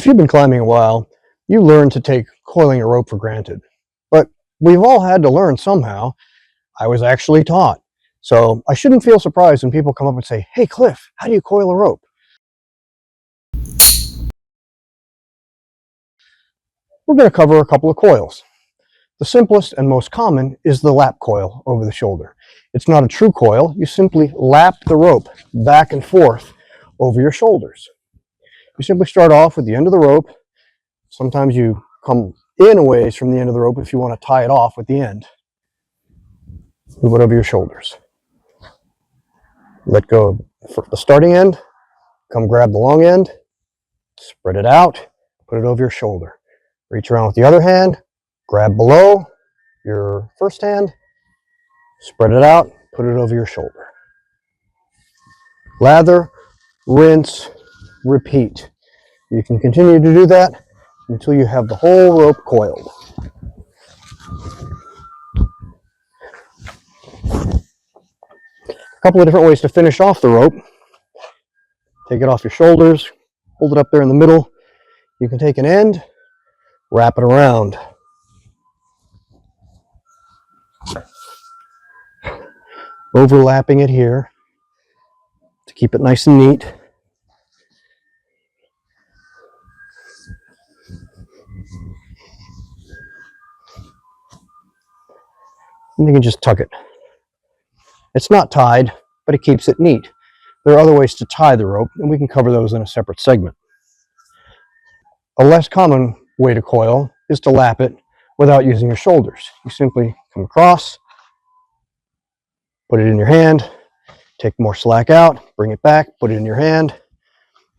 If you've been climbing a while, you learn to take coiling a rope for granted. But we've all had to learn somehow. I was actually taught. So I shouldn't feel surprised when people come up and say, "Hey Cliff, how do you coil a rope?" We're going to cover a couple of coils. The simplest and most common is the lap coil over the shoulder. It's not a true coil. You simply lap the rope back and forth over your shoulders. You simply start off with the end of the rope. Sometimes you come in a ways from the end of the rope if you want to tie it off with the end. Move it over your shoulders. Let go of the starting end. Come grab the long end. Spread it out. Put it over your shoulder. Reach around with the other hand. Grab below your first hand. Spread it out. Put it over your shoulder. Lather, rinse, repeat. You can continue to do that until you have the whole rope coiled. A couple of different ways to finish off the rope. Take it off your shoulders, hold it up there in the middle. You can take an end, wrap it around. Overlapping it here to keep it nice and neat. And you can just tuck it. It's not tied, but it keeps it neat. There are other ways to tie the rope, and we can cover those in a separate segment. A less common way to coil is to lap it without using your shoulders. You simply come across, put it in your hand, take more slack out, bring it back, put it in your hand,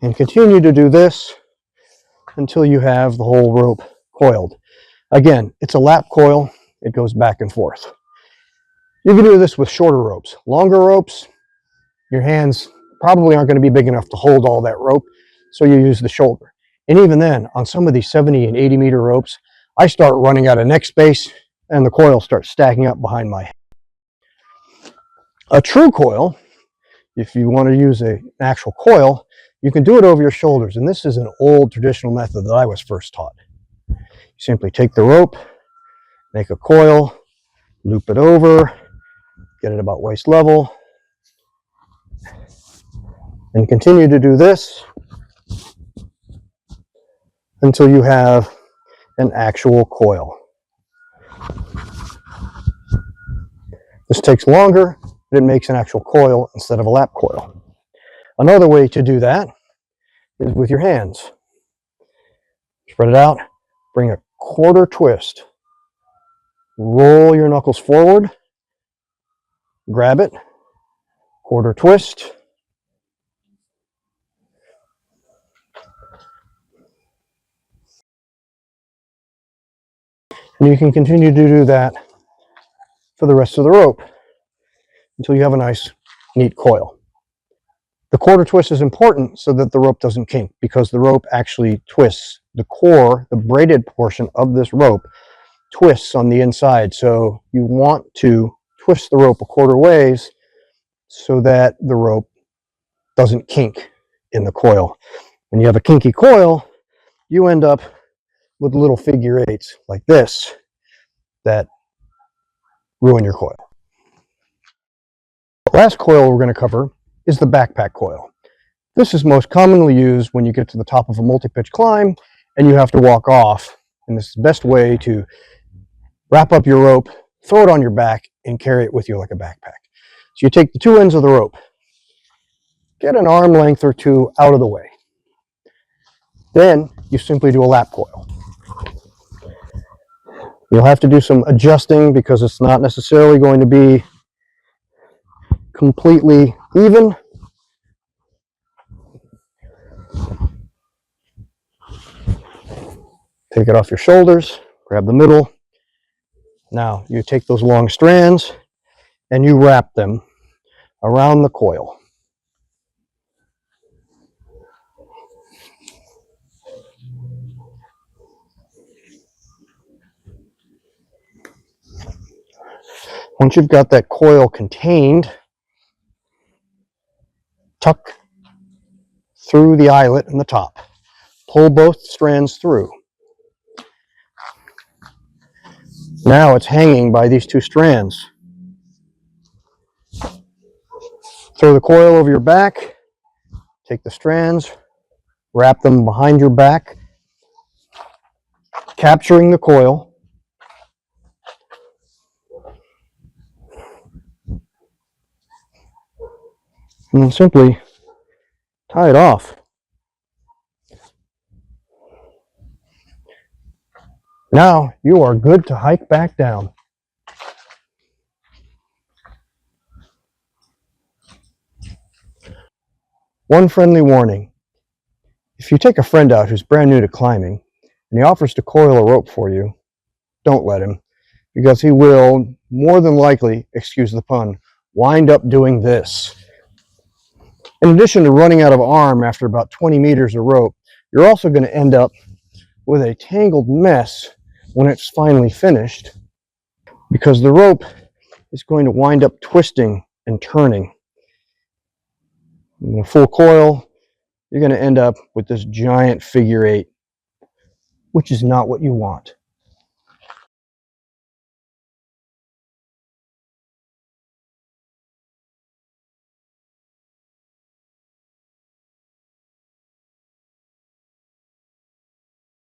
and continue to do this until you have the whole rope coiled. Again, it's a lap coil. It goes back and forth. You can do this with shorter ropes. Longer ropes, your hands probably aren't going to be big enough to hold all that rope, so you use the shoulder. And even then, on some of these 70 and 80 meter ropes, I start running out of neck space and the coil starts stacking up behind my head. A true coil, if you want to use an actual coil, you can do it over your shoulders. And this is an old traditional method that I was first taught. You simply take the rope, make a coil, loop it over, get it about waist level, and continue to do this until you have an actual coil. This takes longer, but it makes an actual coil instead of a lap coil. Another way to do that is with your hands. Spread it out, bring a quarter twist, roll your knuckles forward, grab it, quarter twist, and you can continue to do that for the rest of the rope until you have a nice, neat coil. The quarter twist is important so that the rope doesn't kink, because the rope actually twists. The core, the braided portion of this rope, twists on the inside. So you want to twist the rope a quarter ways so that the rope doesn't kink in the coil. When you have a kinky coil, you end up with little figure eights like this that ruin your coil. The last coil we're going to cover is the backpack coil. This is most commonly used when you get to the top of a multi-pitch climb and you have to walk off. And this is the best way to wrap up your rope, throw it on your back, and carry it with you like a backpack. So you take the two ends of the rope, get an arm length or two out of the way. Then you simply do a lap coil. You'll have to do some adjusting because it's not necessarily going to be completely even. Take it off your shoulders, grab the middle. Now you take those long strands and you wrap them around the coil. Once you've got that coil contained, tuck through the eyelet in the top. Pull both strands through. Now it's hanging by these two strands. Throw the coil over your back, take the strands, wrap them behind your back, capturing the coil. And then simply tie it off. Now you are good to hike back down. One friendly warning. If you take a friend out who's brand new to climbing and he offers to coil a rope for you, don't let him, because he will, more than likely, excuse the pun, wind up doing this. In addition to running out of arm after about 20 meters of rope, you're also going to end up with a tangled mess when it's finally finished, because the rope is going to wind up twisting and turning. In a full coil, you're going to end up with this giant figure eight, which is not what you want.